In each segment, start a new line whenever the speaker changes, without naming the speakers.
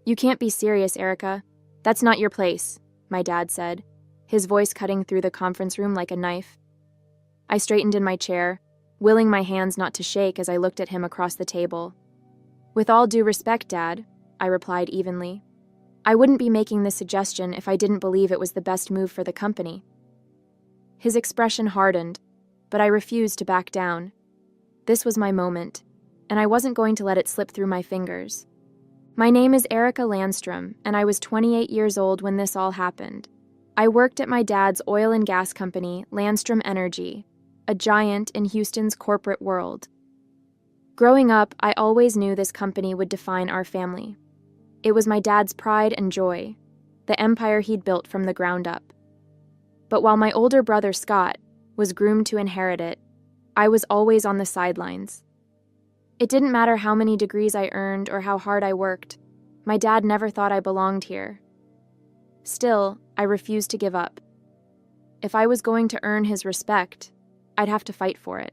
You can't be serious, Erica. That's not your place, my dad said, his voice cutting through the conference room like a knife. I straightened in my chair, willing my hands not to shake as I looked at him across the table. With all due respect, Dad, I replied evenly. I wouldn't be making this suggestion if I didn't believe it was the best move for the company. His expression hardened, but I refused to back down. This was my moment, and I wasn't going to let it slip through my fingers. My name is Erica Landstrom, and I was 28 years old when this all happened. I worked at my dad's oil and gas company, Landstrom Energy, a giant in Houston's corporate world. Growing up, I always knew this company would define our family. It was my dad's pride and joy, the empire he'd built from the ground up. But while my older brother, Scott, was groomed to inherit it, I was always on the sidelines. It didn't matter how many degrees I earned or how hard I worked. My dad never thought I belonged here. Still, I refused to give up. If I was going to earn his respect, I'd have to fight for it.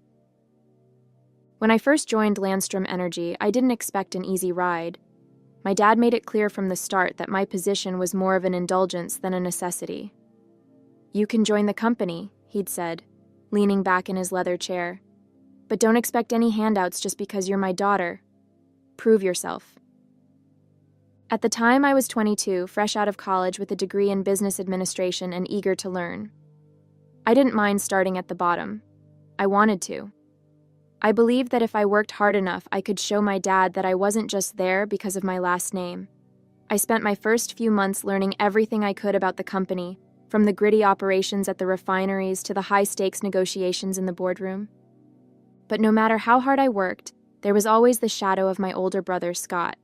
When I first joined Landstrom Energy, I didn't expect an easy ride. My dad made it clear from the start that my position was more of an indulgence than a necessity. You can join the company, he'd said, leaning back in his leather chair. But don't expect any handouts just because you're my daughter. Prove yourself. At the time, I was 22, fresh out of college with a degree in business administration and eager to learn. I didn't mind starting at the bottom. I wanted to. I believed that if I worked hard enough, I could show my dad that I wasn't just there because of my last name. I spent my first few months learning everything I could about the company, from the gritty operations at the refineries to the high-stakes negotiations in the boardroom. But no matter how hard I worked, there was always the shadow of my older brother, Scott.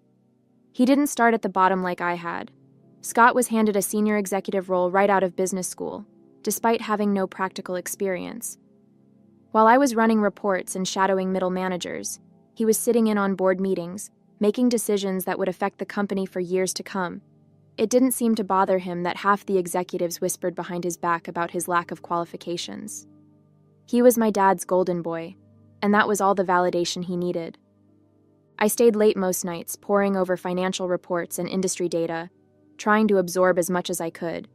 He didn't start at the bottom like I had. Scott was handed a senior executive role right out of business school, despite having no practical experience. While I was running reports and shadowing middle managers, he was sitting in on board meetings, making decisions that would affect the company for years to come. It didn't seem to bother him that half the executives whispered behind his back about his lack of qualifications. He was my dad's golden boy, and that was all the validation he needed. I stayed late most nights, poring over financial reports and industry data, trying to absorb as much as I could.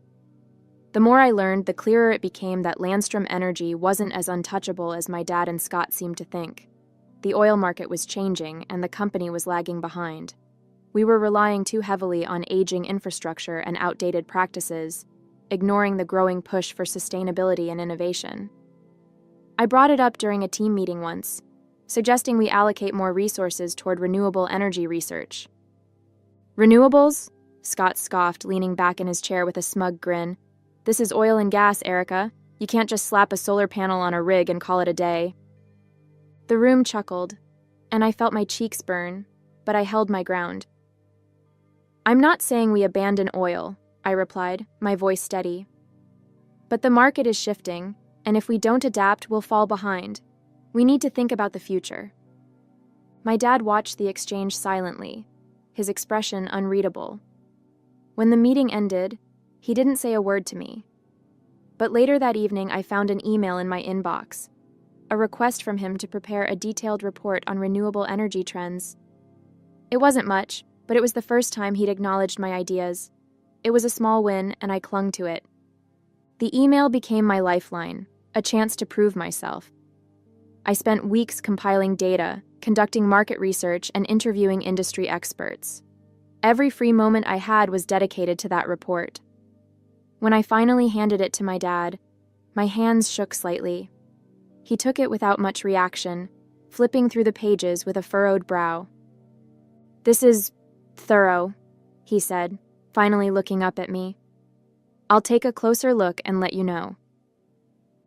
The more I learned, the clearer it became that Landstrom Energy wasn't as untouchable as my dad and Scott seemed to think. The oil market was changing, and the company was lagging behind. We were relying too heavily on aging infrastructure and outdated practices, ignoring the growing push for sustainability and innovation. I brought it up during a team meeting once, suggesting we allocate more resources toward renewable energy research. Renewables? Scott scoffed, leaning back in his chair with a smug grin. This is oil and gas, Erica. You can't just slap a solar panel on a rig and call it a day. The room chuckled, and I felt my cheeks burn, but I held my ground. I'm not saying we abandon oil, I replied, my voice steady. But the market is shifting, and if we don't adapt, we'll fall behind. We need to think about the future. My dad watched the exchange silently, his expression unreadable. When the meeting ended, he didn't say a word to me. But later that evening, I found an email in my inbox, a request from him to prepare a detailed report on renewable energy trends. It wasn't much, but it was the first time he'd acknowledged my ideas. It was a small win, and I clung to it. The email became my lifeline, a chance to prove myself. I spent weeks compiling data, conducting market research, and interviewing industry experts. Every free moment I had was dedicated to that report. When I finally handed it to my dad, my hands shook slightly. He took it without much reaction, flipping through the pages with a furrowed brow. "This is thorough," he said, finally looking up at me. "I'll take a closer look and let you know."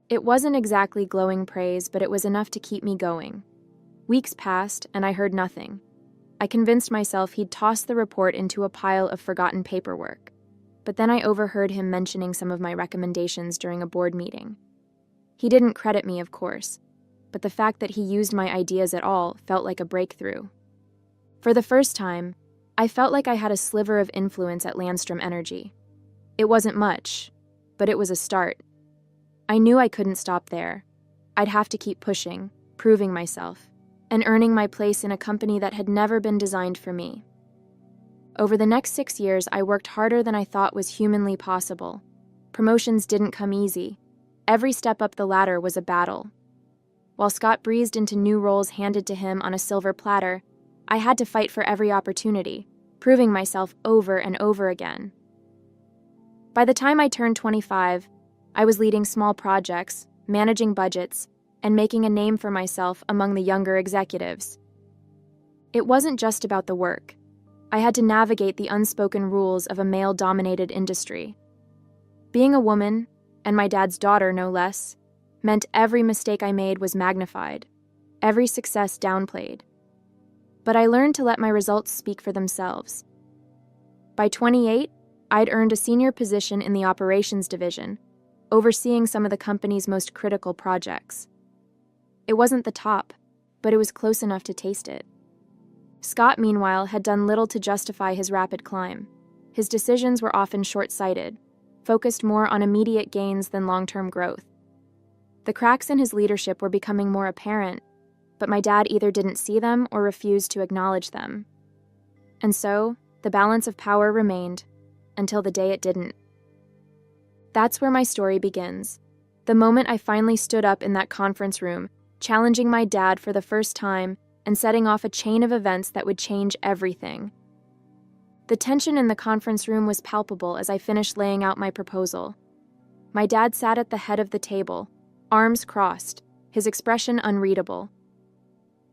It wasn't exactly glowing praise, but it was enough to keep me going. Weeks passed, and I heard nothing. I convinced myself he'd tossed the report into a pile of forgotten paperwork. But then I overheard him mentioning some of my recommendations during a board meeting. He didn't credit me, of course, but the fact that he used my ideas at all felt like a breakthrough. For the first time, I felt like I had a sliver of influence at Landstrom Energy. It wasn't much, but it was a start. I knew I couldn't stop there. I'd have to keep pushing, proving myself, and earning my place in a company that had never been designed for me. Over the next 6 years, I worked harder than I thought was humanly possible. Promotions didn't come easy. Every step up the ladder was a battle. While Scott breezed into new roles handed to him on a silver platter, I had to fight for every opportunity, proving myself over and over again. By the time I turned 25, I was leading small projects, managing budgets, and making a name for myself among the younger executives. It wasn't just about the work. I had to navigate the unspoken rules of a male-dominated industry. Being a woman, and my dad's daughter no less, meant every mistake I made was magnified, every success downplayed. But I learned to let my results speak for themselves. By 28, I'd earned a senior position in the operations division, overseeing some of the company's most critical projects. It wasn't the top, but it was close enough to taste it. Scott, meanwhile, had done little to justify his rapid climb. His decisions were often short-sighted, focused more on immediate gains than long-term growth. The cracks in his leadership were becoming more apparent, but my dad either didn't see them or refused to acknowledge them. And so, the balance of power remained, until the day it didn't. That's where my story begins. The moment I finally stood up in that conference room, challenging my dad for the first time and setting off a chain of events that would change everything. The tension in the conference room was palpable as I finished laying out my proposal. My dad sat at the head of the table, arms crossed, his expression unreadable.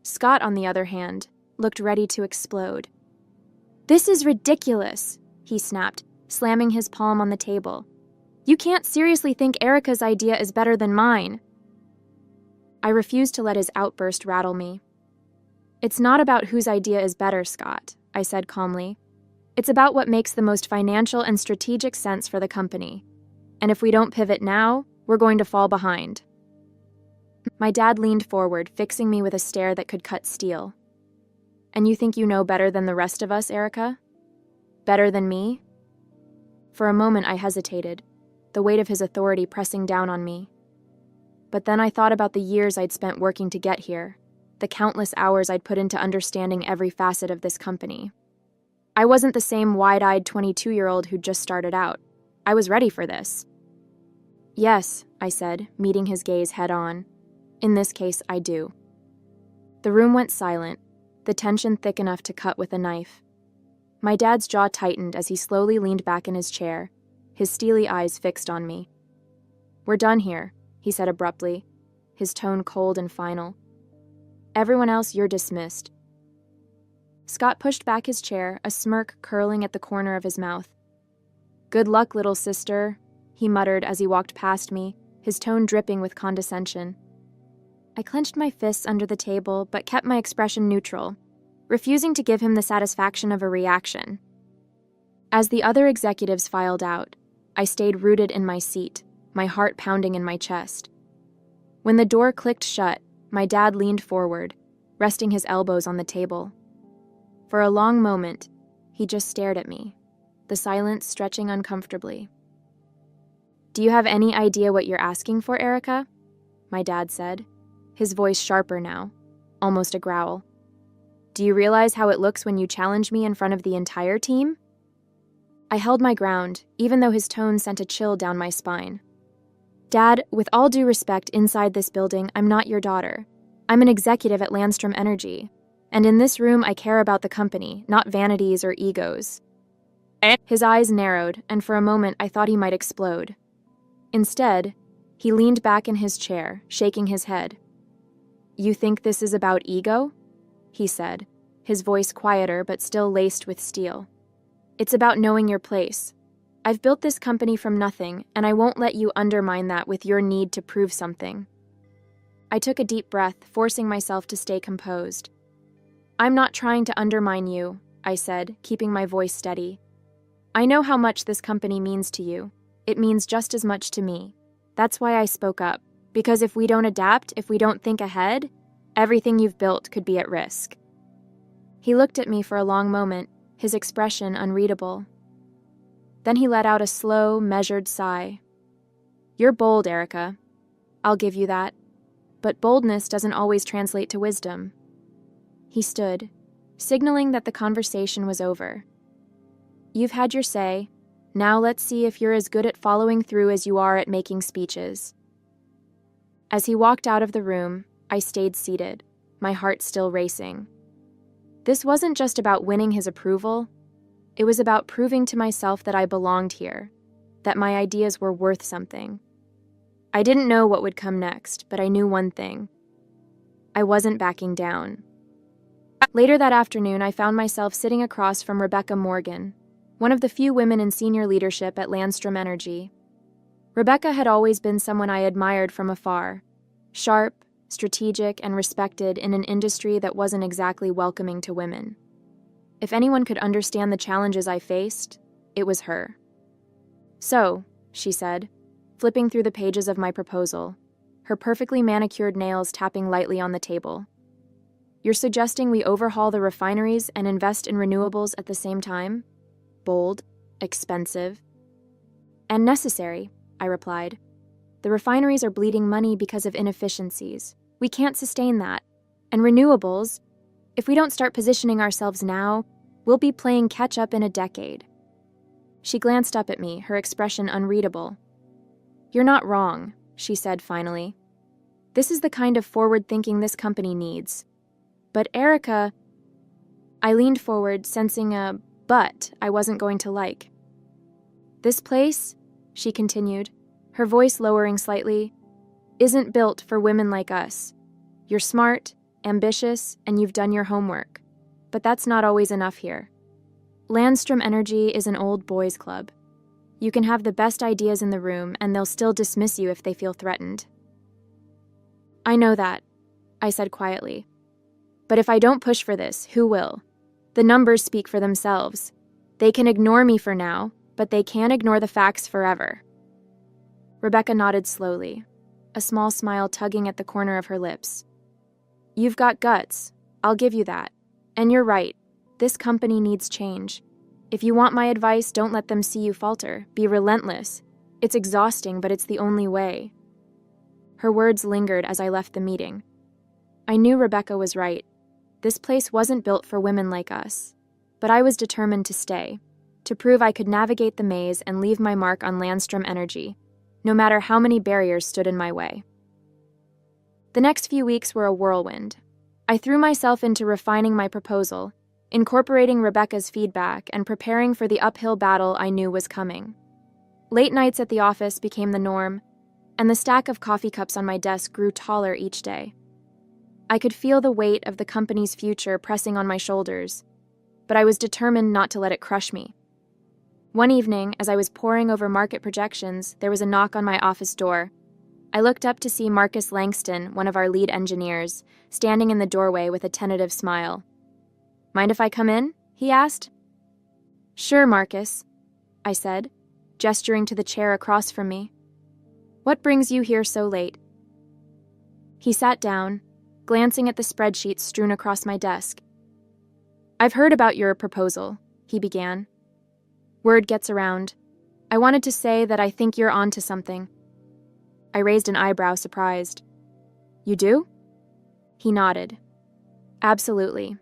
Scott, on the other hand, looked ready to explode. "This is ridiculous," he snapped, slamming his palm on the table. "You can't seriously think Erica's idea is better than mine." I refused to let his outburst rattle me. "It's not about whose idea is better, Scott," I said calmly. "It's about what makes the most financial and strategic sense for the company. And if we don't pivot now, we're going to fall behind." My dad leaned forward, fixing me with a stare that could cut steel. "And you think you know better than the rest of us, Erica? Better than me?" For a moment I hesitated, the weight of his authority pressing down on me. But then I thought about the years I'd spent working to get here, the countless hours I'd put into understanding every facet of this company. I wasn't the same wide-eyed 22-year-old who'd just started out. I was ready for this. "Yes," I said, meeting his gaze head-on. "In this case, I do." The room went silent, the tension thick enough to cut with a knife. My dad's jaw tightened as he slowly leaned back in his chair, his steely eyes fixed on me. "We're done here," he said abruptly, his tone cold and final. "Everyone else, you're dismissed." Scott pushed back his chair, a smirk curling at the corner of his mouth. "Good luck, little sister," he muttered as he walked past me, his tone dripping with condescension. I clenched my fists under the table but kept my expression neutral, refusing to give him the satisfaction of a reaction. As the other executives filed out, I stayed rooted in my seat, my heart pounding in my chest. When the door clicked shut, my dad leaned forward, resting his elbows on the table. For a long moment, he just stared at me, the silence stretching uncomfortably. "Do you have any idea what you're asking for, Erica?" my dad said, his voice sharper now, almost a growl. "Do you realize how it looks when you challenge me in front of the entire team?" I held my ground, even though his tone sent a chill down my spine. "Dad, with all due respect inside this building, I'm not your daughter. I'm an executive at Landstrom Energy. And in this room, I care about the company, not vanities or egos." His eyes narrowed, and for a moment I thought he might explode. Instead, he leaned back in his chair, shaking his head. "You think this is about ego?" he said, his voice quieter but still laced with steel. "It's about knowing your place. I've built this company from nothing, and I won't let you undermine that with your need to prove something." I took a deep breath, forcing myself to stay composed. "I'm not trying to undermine you," I said, keeping my voice steady. "I know how much this company means to you. It means just as much to me. That's why I spoke up, because if we don't adapt, if we don't think ahead, everything you've built could be at risk." He looked at me for a long moment, his expression unreadable. Then he let out a slow, measured sigh. "You're bold, Erica. I'll give you that. But boldness doesn't always translate to wisdom." He stood, signaling that the conversation was over. You've had your say. Now let's see if you're as good at following through as you are at making speeches." As he walked out of the room, I stayed seated, my heart still racing. This wasn't just about winning his approval. It was about proving to myself that I belonged here, that my ideas were worth something. I didn't know what would come next, but I knew one thing. I wasn't backing down. Later that afternoon, I found myself sitting across from Rebecca Morgan, one of the few women in senior leadership at RevengeStorm Energy. Rebecca had always been someone I admired from afar, sharp, strategic, and respected in an industry that wasn't exactly welcoming to women. If anyone could understand the challenges I faced, it was her. "So," she said, flipping through the pages of my proposal, her perfectly manicured nails tapping lightly on the table. "You're suggesting we overhaul the refineries and invest in renewables at the same time? Bold, expensive, and necessary," I replied. "The refineries are bleeding money because of inefficiencies. We can't sustain that. And renewables, if we don't start positioning ourselves now, we'll be playing catch-up in a decade." She glanced up at me, her expression unreadable. "You're not wrong," she said finally. "This is the kind of forward thinking this company needs. But Erica..." I leaned forward, sensing a but I wasn't going to like. "This place," she continued, her voice lowering slightly, "isn't built for women like us. You're smart, ambitious, and you've done your homework. But that's not always enough here. RevengeStorm Energy is an old boys club. You can have the best ideas in the room, and they'll still dismiss you if they feel threatened." "I know that," I said quietly. "But if I don't push for this, who will? The numbers speak for themselves. They can ignore me for now, but they can't ignore the facts forever." Rebecca nodded slowly, a small smile tugging at the corner of her lips. "You've got guts. I'll give you that. And you're right. This company needs change. If you want my advice, don't let them see you falter. Be relentless. It's exhausting, but it's the only way." Her words lingered as I left the meeting. I knew Rebecca was right. This place wasn't built for women like us. But I was determined to stay, to prove I could navigate the maze and leave my mark on RevengeStorm Energy, no matter how many barriers stood in my way. The next few weeks were a whirlwind. I threw myself into refining my proposal, incorporating Rebecca's feedback and preparing for the uphill battle I knew was coming. Late nights at the office became the norm, and the stack of coffee cups on my desk grew taller each day. I could feel the weight of the company's future pressing on my shoulders, but I was determined not to let it crush me. One evening, as I was poring over market projections, there was a knock on my office door. I looked up to see Marcus Langston, one of our lead engineers, standing in the doorway with a tentative smile. "Mind if I come in?" he asked. "Sure, Marcus," I said, gesturing to the chair across from me. "What brings you here so late?" He sat down, glancing at the spreadsheets strewn across my desk. "I've heard about your proposal," he began. "Word gets around. I wanted to say that I think you're on to something." I raised an eyebrow, surprised. "You do?" He nodded. "Absolutely.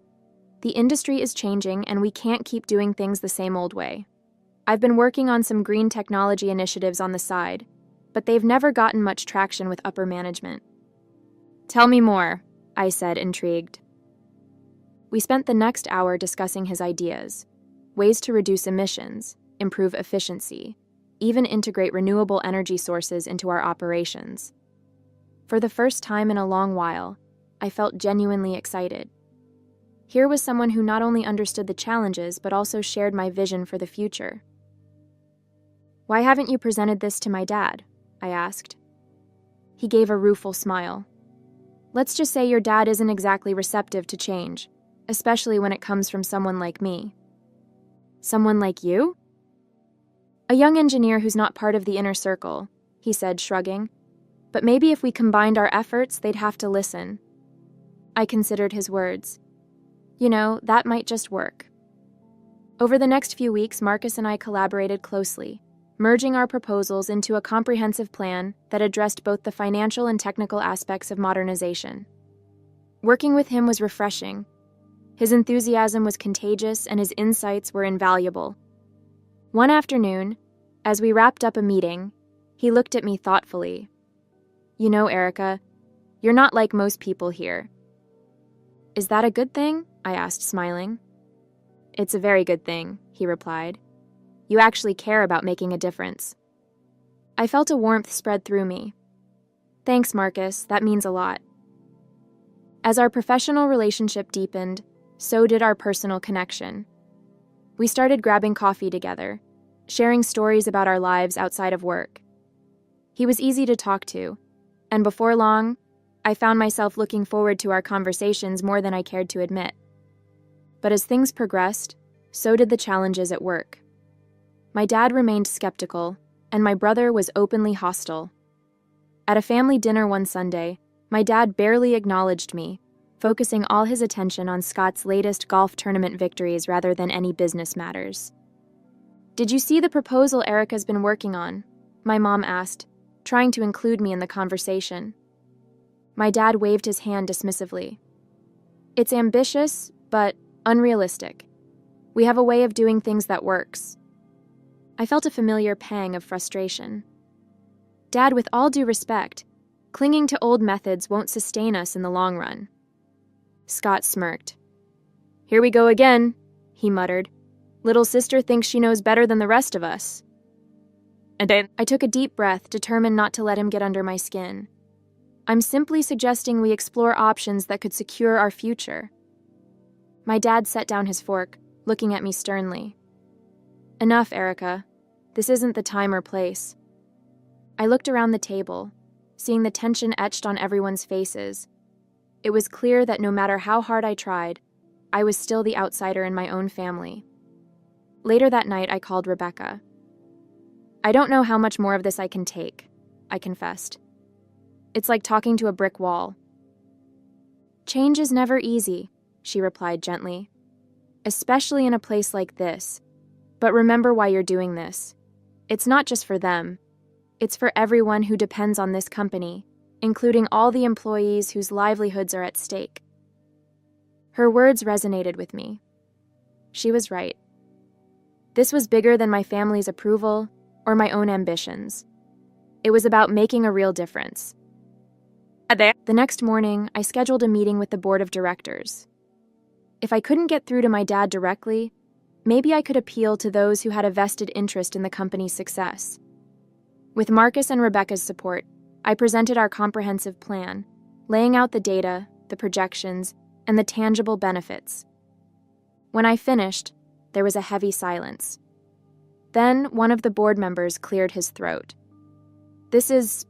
The industry is changing, and we can't keep doing things the same old way. I've been working on some green technology initiatives on the side, but they've never gotten much traction with upper management." "Tell me more," I said, intrigued. We spent the next hour discussing his ideas, ways to reduce emissions, improve efficiency, even integrate renewable energy sources into our operations. For the first time in a long while, I felt genuinely excited. Here was someone who not only understood the challenges, but also shared my vision for the future. "Why haven't you presented this to my dad?" I asked. He gave a rueful smile. "Let's just say your dad isn't exactly receptive to change, especially when it comes from someone like me." "Someone like you?" "A young engineer who's not part of the inner circle," he said, shrugging. "But maybe if we combined our efforts, they'd have to listen." I considered his words. You know, that might just work. Over the next few weeks, Marcus and I collaborated closely, merging our proposals into a comprehensive plan that addressed both the financial and technical aspects of modernization. Working with him was refreshing. His enthusiasm was contagious, and his insights were invaluable. One afternoon, as we wrapped up a meeting, he looked at me thoughtfully. "You know, Erica, you're not like most people here." "Is that a good thing?" I asked, smiling. "It's a very good thing," he replied. "You actually care about making a difference." I felt a warmth spread through me. "Thanks, Marcus, that means a lot." As our professional relationship deepened, so did our personal connection. We started grabbing coffee together, sharing stories about our lives outside of work. He was easy to talk to, and before long, I found myself looking forward to our conversations more than I cared to admit. But as things progressed, so did the challenges at work. My dad remained skeptical, and my brother was openly hostile. At a family dinner one Sunday, my dad barely acknowledged me, focusing all his attention on Scott's latest golf tournament victories rather than any business matters. "Did you see the proposal Erica's been working on?" my mom asked, trying to include me in the conversation. My dad waved his hand dismissively. "It's ambitious, but unrealistic. We have a way of doing things that works." I felt a familiar pang of frustration. "Dad, with all due respect, clinging to old methods won't sustain us in the long run." Scott smirked. "Here we go again," he muttered. "Little sister thinks she knows better than the rest of us." And then I took a deep breath, determined not to let him get under my skin. "I'm simply suggesting we explore options that could secure our future." My dad set down his fork, looking at me sternly. "Enough, Erica. This isn't the time or place." I looked around the table, seeing the tension etched on everyone's faces. It was clear that no matter how hard I tried, I was still the outsider in my own family. Later that night, I called Rebecca. "I don't know how much more of this I can take," I confessed. "It's like talking to a brick wall." "Change is never easy," she replied gently. "Especially in a place like this. But remember why you're doing this. It's not just for them. It's for everyone who depends on this company, including all the employees whose livelihoods are at stake." Her words resonated with me. She was right. This was bigger than my family's approval or my own ambitions. It was about making a real difference. The next morning, I scheduled a meeting with the board of directors. If I couldn't get through to my dad directly, maybe I could appeal to those who had a vested interest in the company's success. With Marcus and Rebecca's support, I presented our comprehensive plan, laying out the data, the projections, and the tangible benefits. When I finished, there was a heavy silence. Then one of the board members cleared his throat. "This is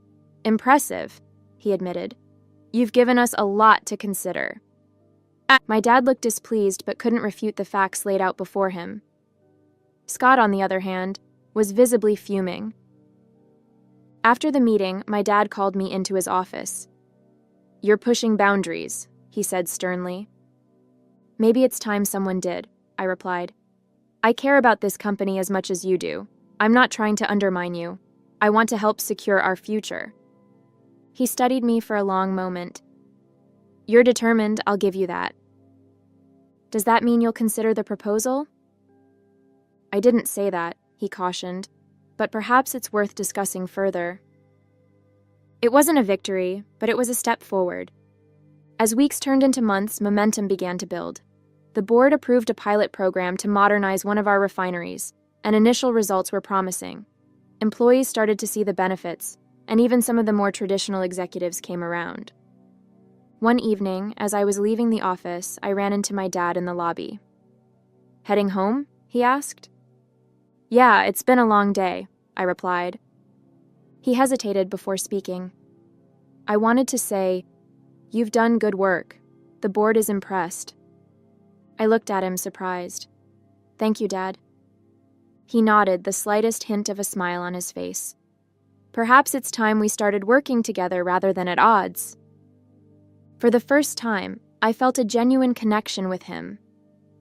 impressive," he admitted. "You've given us a lot to consider." My dad looked displeased but couldn't refute the facts laid out before him. Scott, on the other hand, was visibly fuming. After the meeting, my dad called me into his office. "You're pushing boundaries," he said sternly. "Maybe it's time someone did," I replied. "I care about this company as much as you do. I'm not trying to undermine you. I want to help secure our future." He studied me for a long moment. "You're determined, I'll give you that. Does that mean you'll consider the proposal?" "I didn't say that," he cautioned, "but perhaps it's worth discussing further." It wasn't a victory, but it was a step forward. As weeks turned into months, momentum began to build. The board approved a pilot program to modernize one of our refineries, and initial results were promising. Employees started to see the benefits, and even some of the more traditional executives came around. One evening, as I was leaving the office, I ran into my dad in the lobby. "Heading home?" he asked. "Yeah, it's been a long day," I replied. He hesitated before speaking. I wanted to say, "You've done good work. The board is impressed." I looked at him, surprised. "Thank you, Dad." He nodded, the slightest hint of a smile on his face. Perhaps it's time we started working together rather than at odds. For the first time, I felt a genuine connection with him,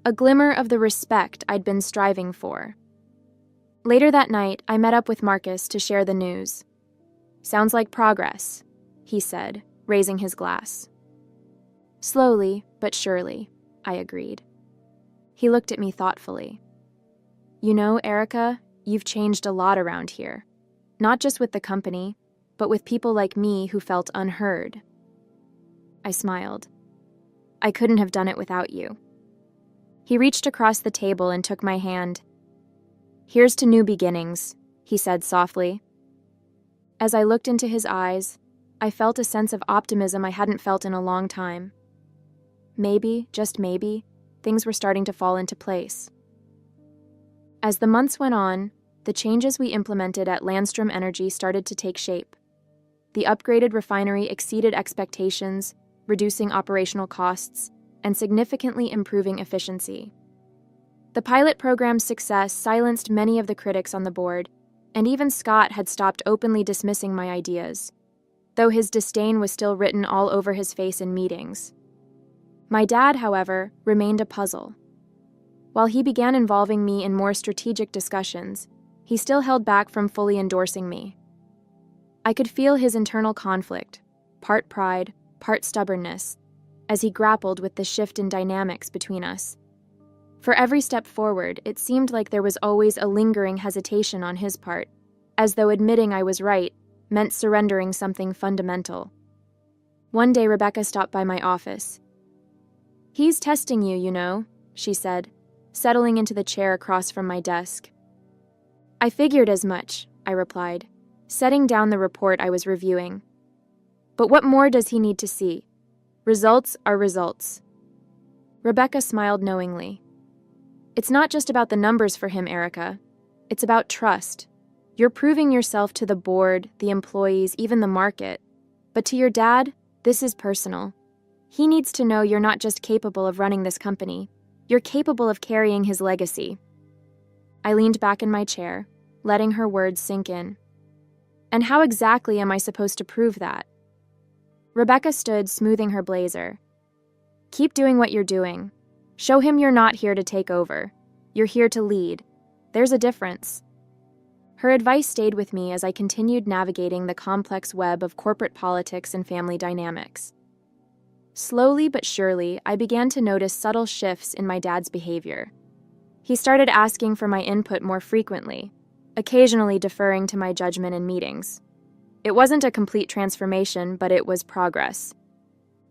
a glimmer of the respect I'd been striving for. Later that night, I met up with Marcus to share the news. "Sounds like progress," he said, raising his glass. "Slowly, but surely," I agreed. He looked at me thoughtfully. "You know, Erica, you've changed a lot around here. Not just with the company, but with people like me who felt unheard." I smiled. "I couldn't have done it without you." He reached across the table and took my hand. "Here's to new beginnings," he said softly. As I looked into his eyes, I felt a sense of optimism I hadn't felt in a long time. Maybe, just maybe, things were starting to fall into place. As the months went on, the changes we implemented at RevengeStorm Energy started to take shape. The upgraded refinery exceeded expectations, reducing operational costs and significantly improving efficiency. The pilot program's success silenced many of the critics on the board, and even Scott had stopped openly dismissing my ideas, though his disdain was still written all over his face in meetings. My dad, however, remained a puzzle. While he began involving me in more strategic discussions, he still held back from fully endorsing me. I could feel his internal conflict, part pride, part stubbornness, as he grappled with the shift in dynamics between us. For every step forward, it seemed like there was always a lingering hesitation on his part, as though admitting I was right meant surrendering something fundamental. One day, Rebecca stopped by my office. "He's testing you, you know," she said, settling into the chair across from my desk. "I figured as much," I replied, setting down the report I was reviewing. "But what more does he need to see? Results are results." Rebecca smiled knowingly. "It's not just about the numbers for him, Erica. It's about trust. You're proving yourself to the board, the employees, even the market. But to your dad, this is personal. He needs to know you're not just capable of running this company. You're capable of carrying his legacy." I leaned back in my chair, letting her words sink in. "And how exactly am I supposed to prove that?" Rebecca stood, smoothing her blazer. "Keep doing what you're doing. Show him you're not here to take over. You're here to lead. There's a difference." Her advice stayed with me as I continued navigating the complex web of corporate politics and family dynamics. Slowly but surely, I began to notice subtle shifts in my dad's behavior. He started asking for my input more frequently, occasionally deferring to my judgment in meetings. It wasn't a complete transformation, but it was progress.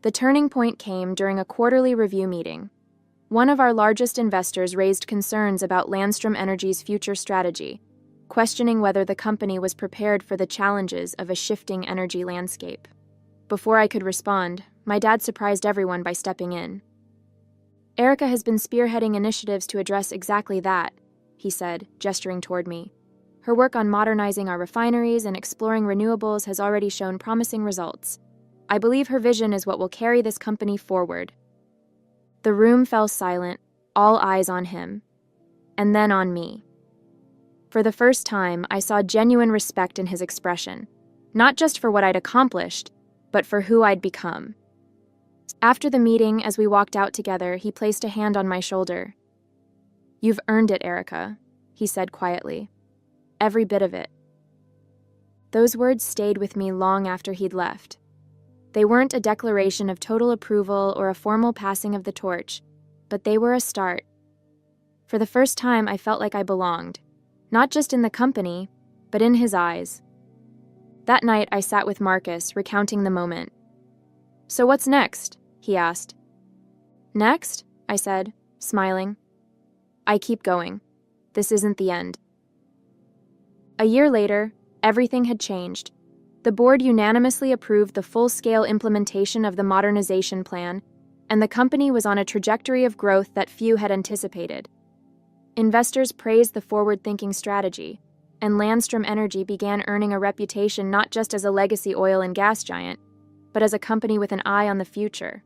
The turning point came during a quarterly review meeting. One of our largest investors raised concerns about RevengeStorm Energy's future strategy, questioning whether the company was prepared for the challenges of a shifting energy landscape. Before I could respond, my dad surprised everyone by stepping in. "Erica has been spearheading initiatives to address exactly that," he said, gesturing toward me. "Her work on modernizing our refineries and exploring renewables has already shown promising results. I believe her vision is what will carry this company forward." The room fell silent, all eyes on him, and then on me. For the first time, I saw genuine respect in his expression, not just for what I'd accomplished, but for who I'd become. After the meeting, as we walked out together, he placed a hand on my shoulder. "You've earned it, Erica," he said quietly. "Every bit of it." Those words stayed with me long after he'd left. They weren't a declaration of total approval or a formal passing of the torch, but they were a start. For the first time, I felt like I belonged, not just in the company, but in his eyes. That night, I sat with Marcus, recounting the moment. "So what's next?" he asked. "Next?" I said, smiling. "I keep going. This isn't the end." A year later, everything had changed. The board unanimously approved the full-scale implementation of the modernization plan, and the company was on a trajectory of growth that few had anticipated. Investors praised the forward-thinking strategy, and RevengeStorm Energy began earning a reputation not just as a legacy oil and gas giant, but as a company with an eye on the future.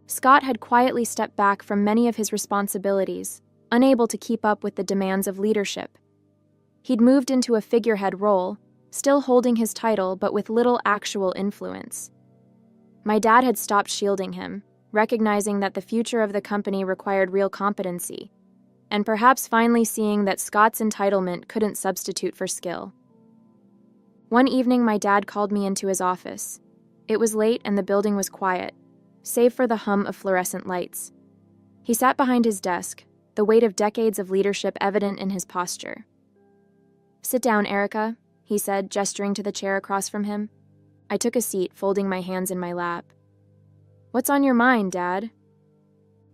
Scott had quietly stepped back from many of his responsibilities, unable to keep up with the demands of leadership. He'd moved into a figurehead role, still holding his title but with little actual influence. My dad had stopped shielding him, recognizing that the future of the company required real competency, and perhaps finally seeing that Scott's entitlement couldn't substitute for skill. One evening, my dad called me into his office. It was late and the building was quiet, save for the hum of fluorescent lights. He sat behind his desk, the weight of decades of leadership evident in his posture. "Sit down, Erica," he said, gesturing to the chair across from him. I took a seat, folding my hands in my lap. "What's on your mind, Dad?"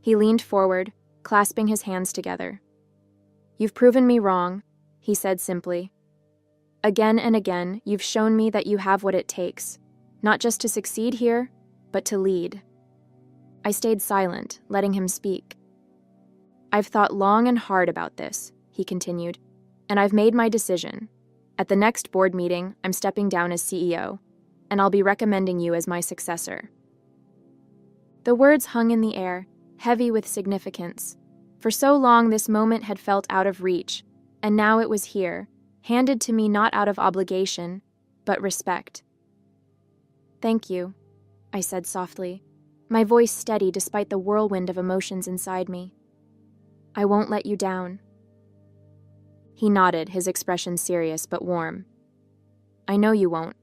He leaned forward, clasping his hands together. "You've proven me wrong," he said simply. "Again and again, you've shown me that you have what it takes, not just to succeed here, but to lead." I stayed silent, letting him speak. "I've thought long and hard about this," he continued, "and I've made my decision. At the next board meeting, I'm stepping down as CEO, and I'll be recommending you as my successor." The words hung in the air, heavy with significance. For so long, this moment had felt out of reach, and now it was here, handed to me not out of obligation, but respect. "Thank you," I said softly, my voice steady despite the whirlwind of emotions inside me. "I won't let you down." He nodded, his expression serious but warm. "I know you won't."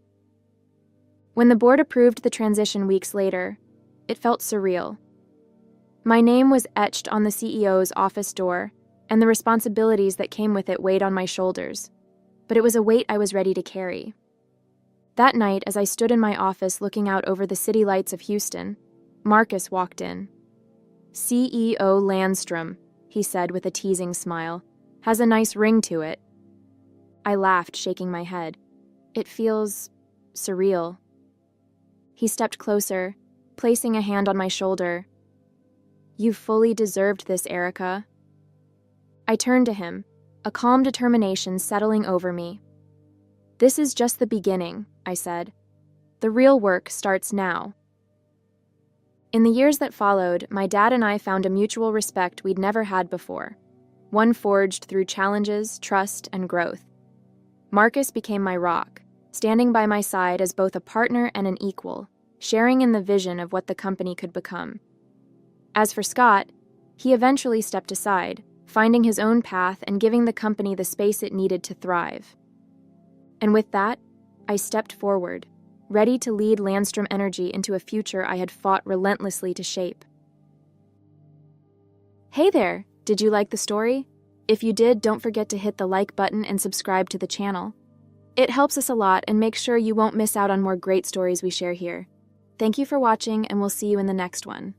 When the board approved the transition weeks later, it felt surreal. My name was etched on the CEO's office door, and the responsibilities that came with it weighed on my shoulders. But it was a weight I was ready to carry. That night, as I stood in my office looking out over the city lights of Houston, Marcus walked in. "CEO Landstrom," he said with a teasing smile, "has a nice ring to it." I laughed, shaking my head. "It feels surreal." He stepped closer, placing a hand on my shoulder. "You've fully deserved this, Erica." I turned to him, a calm determination settling over me. "This is just the beginning," I said. "The real work starts now." In the years that followed, my dad and I found a mutual respect we'd never had before, one forged through challenges, trust, and growth. Marcus became my rock, standing by my side as both a partner and an equal, sharing in the vision of what the company could become. As for Scott, he eventually stepped aside, finding his own path and giving the company the space it needed to thrive. And with that, I stepped forward, ready to lead Landstrom Energy into a future I had fought relentlessly to shape. Hey there! Did you like the story? If you did, don't forget to hit the like button and subscribe to the channel. It helps us a lot and makes sure you won't miss out on more great stories we share here. Thank you for watching, and we'll see you in the next one.